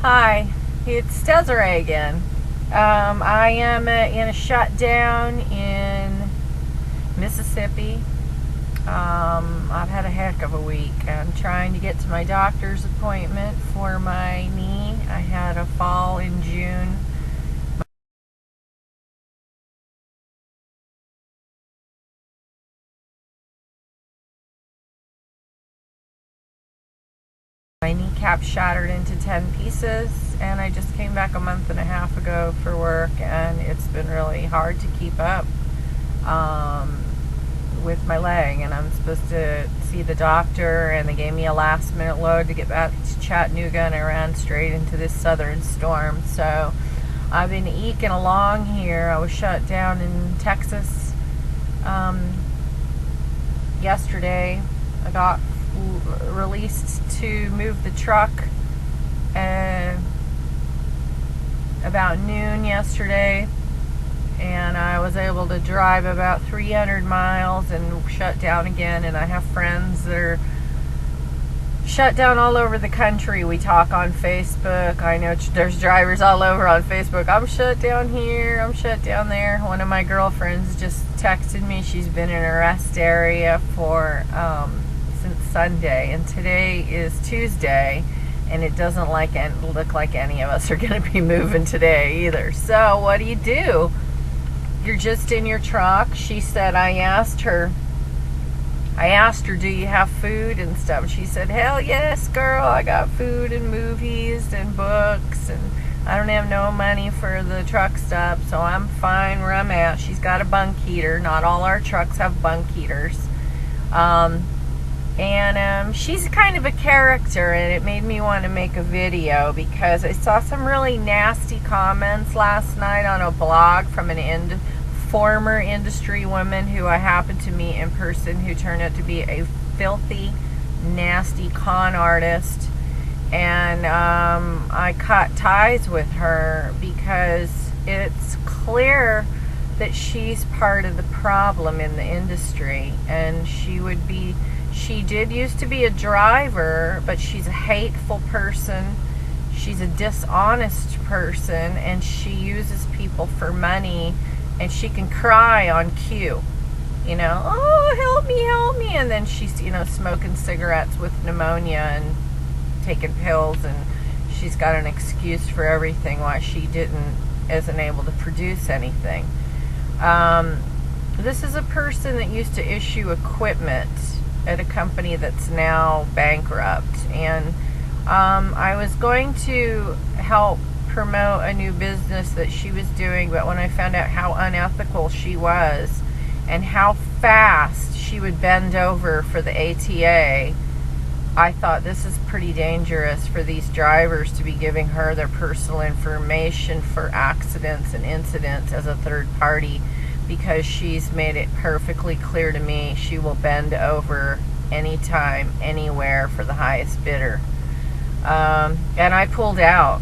Hi, it's Desiree again. I am in a shutdown in Mississippi. I've had a heck of a week. I'm trying to get to my doctor's appointment for my knee. I had a fall in June. My kneecap shattered into 10 pieces, and I just came back a month and a half ago for work, and it's been really hard to keep up with my leg. And I'm supposed to see the doctor, and they gave me a last minute load to get back to Chattanooga, and I ran straight into this southern storm. So I've been eking along here. I was shut down in Texas yesterday. I got released to move the truck about noon yesterday, and I was able to drive about 300 miles and shut down again. And I have friends that are shut down all over the country. We talk on Facebook. I know there's drivers all over on Facebook. I'm shut down here, I'm shut down there. One of my girlfriends just texted me. She's been in a rest area for since Sunday, and today is Tuesday, and it doesn't look like any of us are going to be moving today either. So what do? You're just in your truck. She said, I asked her, do you have food and stuff? She said, hell yes, girl, I got food and movies and books, and I don't have no money for the truck stop, so I'm fine where I'm at. She's got a bunk heater. Not all our trucks have bunk heaters. She's kind of a character, and it made me want to make a video because I saw some really nasty comments last night on a blog from an former industry woman who I happened to meet in person, who turned out to be a filthy, nasty con artist. And I cut ties with her because it's clear that she's part of the problem in the industry, and she did used to be a driver, but she's a hateful person. She's a dishonest person, and she uses people for money, and she can cry on cue. Oh, help me. And then she's, smoking cigarettes with pneumonia and taking pills, and she's got an excuse for everything why she isn't able to produce anything. This is a person that used to issue equipment at a company that's now bankrupt, and I was going to help promote a new business that she was doing, but when I found out how unethical she was and how fast she would bend over for the ATA, I thought this is pretty dangerous for these drivers to be giving her their personal information for accidents and incidents as a third party, because she's made it perfectly clear to me she will bend over anytime, anywhere for the highest bidder. And I pulled out,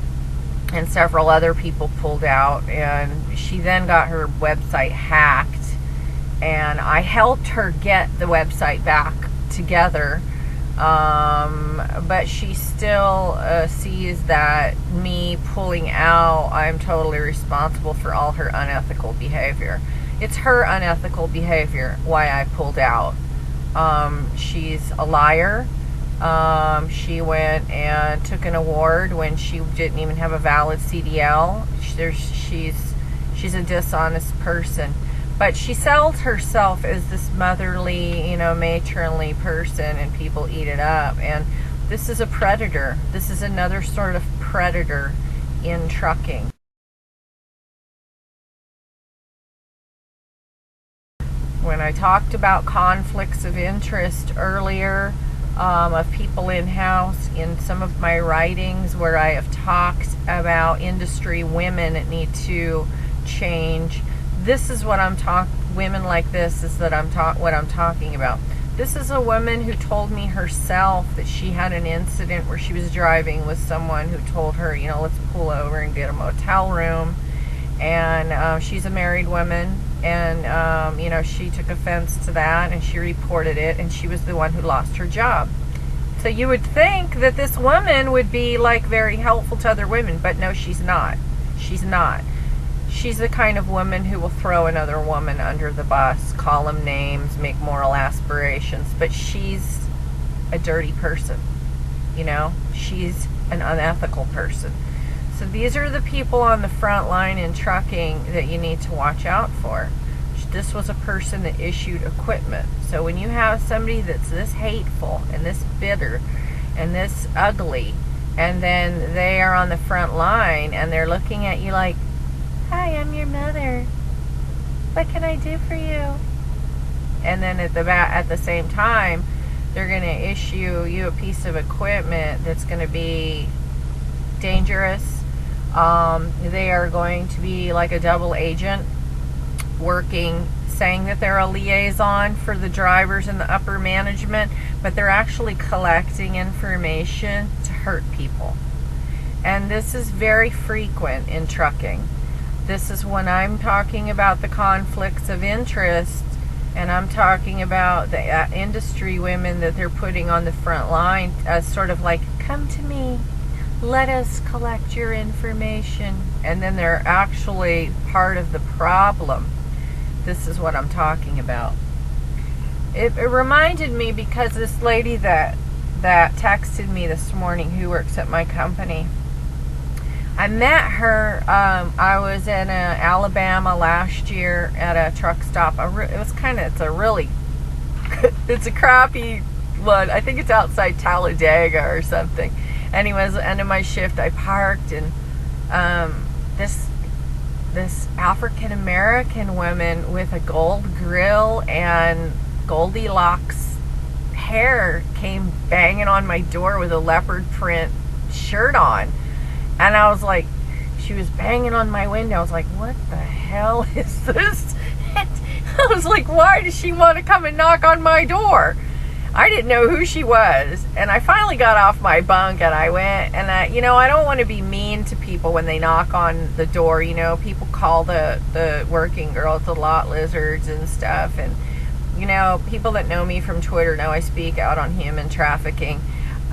and several other people pulled out, and she then got her website hacked, and I helped her get the website back together. But she still sees that me pulling out, I'm totally responsible for all her unethical behavior. It's her unethical behavior why I pulled out. She's a liar. She went and took an award when she didn't even have a valid CDL. She's a dishonest person. But she sells herself as this motherly, matronly person, and people eat it up. And this is a predator. This is another sort of predator in trucking. When I talked about conflicts of interest earlier, of people in-house, in some of my writings where I have talked about industry women that need to change, this is what women like this is what I'm talking about. This is a woman who told me herself that she had an incident where she was driving with someone who told her, let's pull over and get a motel room. And she's a married woman, and she took offense to that, and she reported it, and she was the one who lost her job. So you would think that this woman would be like very helpful to other women, but no, she's not. She's not. She's the kind of woman who will throw another woman under the bus, call them names, make moral aspirations, but she's a dirty person. You know, she's an unethical person. So these are the people on the front line in trucking that you need to watch out for. This was a person that issued equipment. So when you have somebody that's this hateful and this bitter and this ugly, and then they are on the front line and they're looking at you like, "Hi, I'm your mother. What can I do for you?" And then at the same time, they're going to issue you a piece of equipment that's going to be dangerous. They are going to be like a double agent, working, saying that they're a liaison for the drivers and the upper management, but they're actually collecting information to hurt people. And this is very frequent in trucking. This is when I'm talking about the conflicts of interest, and I'm talking about the industry women that they're putting on the front line as sort of like, "Come to me, let us collect your information," and then they're actually part of the problem. This is what I'm talking about. It reminded me because this lady that texted me this morning who works at my company, I met her. I was in Alabama last year at a truck stop. It's a crappy one. I think it's outside Talladega or something. Anyways, end of my shift, I parked, and this African American woman with a gold grill and Goldilocks hair came banging on my door with a leopard print shirt on. And I was like, she was banging on my window. I was like, what the hell is this? And I was like, why does she want to come and knock on my door? I didn't know who she was. And I finally got off my bunk and I went, and I don't want to be mean to people when they knock on the door. You know, people call the working girls the lot lizards and stuff. And, you know, people that know me from Twitter know I speak out on human trafficking.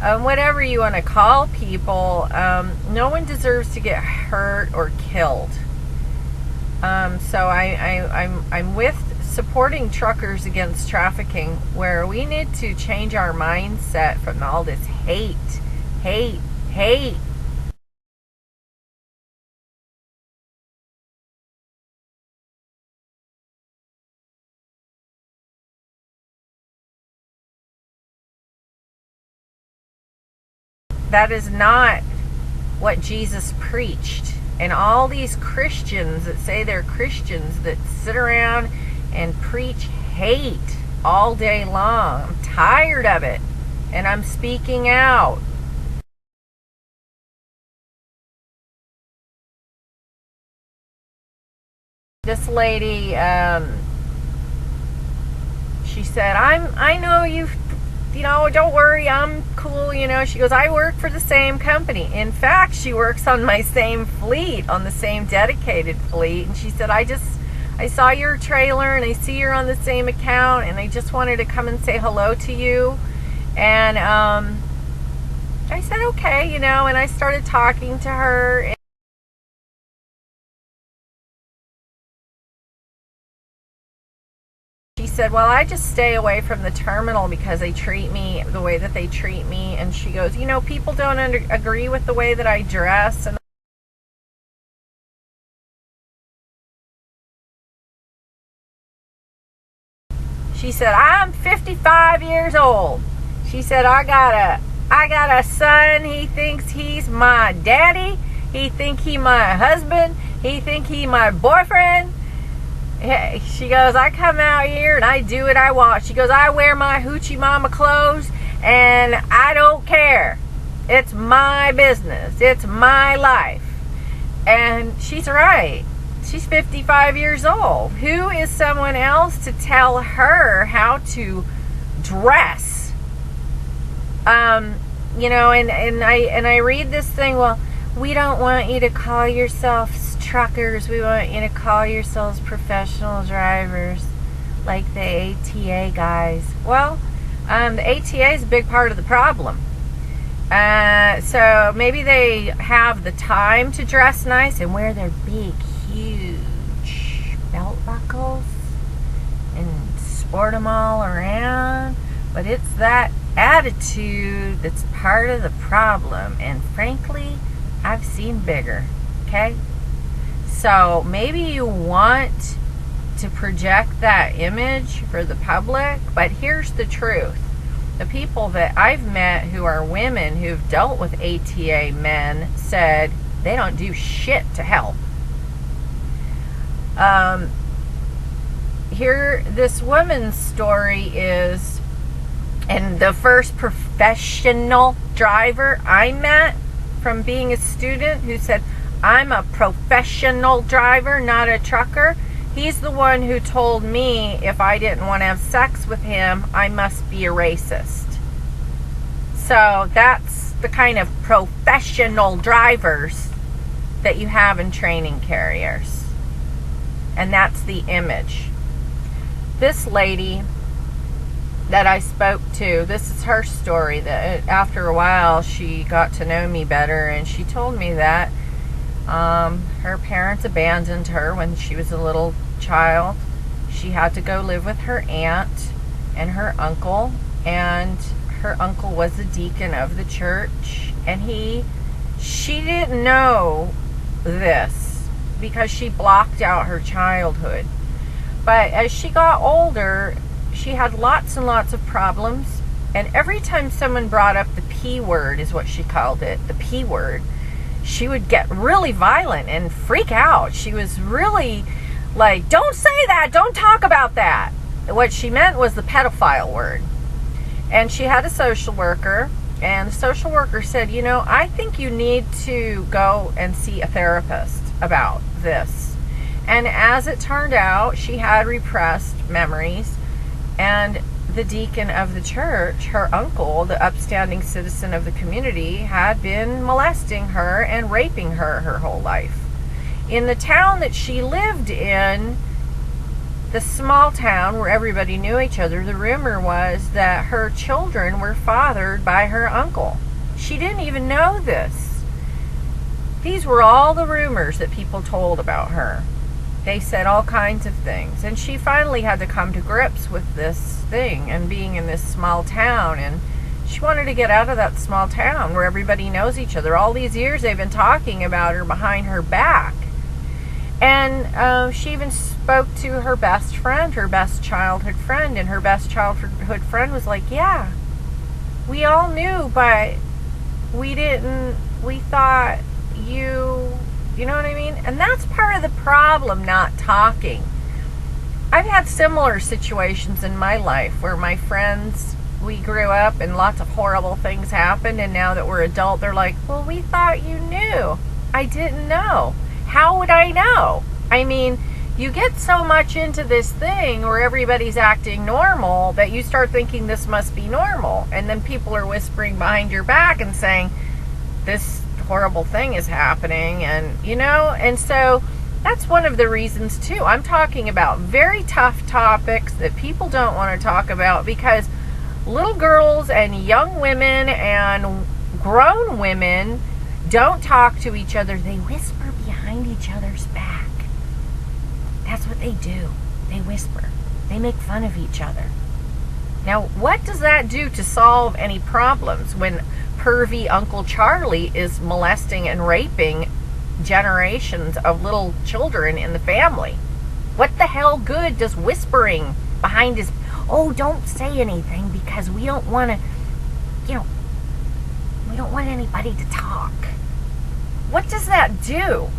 Whatever you want to call people, no one deserves to get hurt or killed. So I'm with supporting truckers against trafficking, where we need to change our mindset from all this hate. That is not what Jesus preached. And all these Christians that say they're Christians that sit around and preach hate all day long. I'm tired of it. And I'm speaking out. This lady, she said, I know you've, don't worry, I'm cool, She goes, I work for the same company. In fact, she works on my same fleet, on the same dedicated fleet. And she said, I saw your trailer and I see you're on the same account, and I just wanted to come and say hello to you. And I said, okay, and I started talking to her. And she said, well, I just stay away from the terminal because they treat me the way that they treat me. And she goes, people don't agree with the way that I dress. And she said, I'm 55 years old. She said, I got a son. He thinks he's my daddy. He think he my husband. He think he my boyfriend. She goes, I come out here and I do what I want. She goes, I wear my hoochie mama clothes and I don't care. It's my business. It's my life. And she's right. She's 55 years old. Who is someone else to tell her how to dress? And I read this thing, well, we don't want you to call yourselves truckers. We want you to call yourselves professional drivers, like the ATA guys. Well, The ATA is a big part of the problem. So maybe they have the time to dress nice and wear their big, huge belt buckles and sport them all around. But it's that attitude that's part of the problem. And frankly, I've seen bigger. Okay? So maybe you want to project that image for the public, but here's the truth. The people that I've met who are women who've dealt with ATA men said they don't do shit to help. Here, this woman's story is, and the first professional driver I met from being a student who said, I'm a professional driver, not a trucker. He's the one who told me if I didn't want to have sex with him, I must be a racist. So that's the kind of professional drivers that you have in training carriers. And that's the image. This lady that I spoke to, this is her story, that after a while she got to know me better, and she told me that her parents abandoned her when she was a little child. She had to go live with her aunt and her uncle, and her uncle was the deacon of the church, and she didn't know this because she blocked out her childhood. But as she got older, she had lots and lots of problems, and every time someone brought up the P word, is what she called it, the P word, she would get really violent and freak out. She was really like, don't say that, don't talk about that. What she meant was the pedophile word. And she had a social worker, and the social worker said, you know, I think you need to go and see a therapist about this. And as it turned out, she had repressed memories, and the deacon of the church, her uncle, the upstanding citizen of the community, had been molesting her and raping her whole life. In the town that she lived in, the small town where everybody knew each other, the rumor was that her children were fathered by her uncle. She didn't even know this. These were all the rumors that people told about her. They said all kinds of things. And she finally had to come to grips with this thing and being in this small town. And she wanted to get out of that small town where everybody knows each other. All these years they've been talking about her behind her back. And she even spoke to her best friend, her best childhood friend. And her best childhood friend was like, yeah, we all knew, but we thought you know what I mean? And that's part of the problem, not talking. I've had similar situations in my life where my friends, we grew up and lots of horrible things happened, and now that we're adult, they're like, well, we thought you knew. I didn't know. How would I know? I mean, you get so much into this thing where everybody's acting normal that you start thinking this must be normal. And then people are whispering behind your back and saying, this horrible thing is happening, and you know, and so that's one of the reasons too. I'm talking about very tough topics that people don't want to talk about because little girls and young women and grown women don't talk to each other. They whisper behind each other's back. That's what they do. They whisper. They make fun of each other. Now, what does that do to solve any problems when pervy Uncle Charlie is molesting and raping generations of little children in the family? What the hell good does whispering behind his, oh, don't say anything because we don't want to, we don't want anybody to talk. What does that do?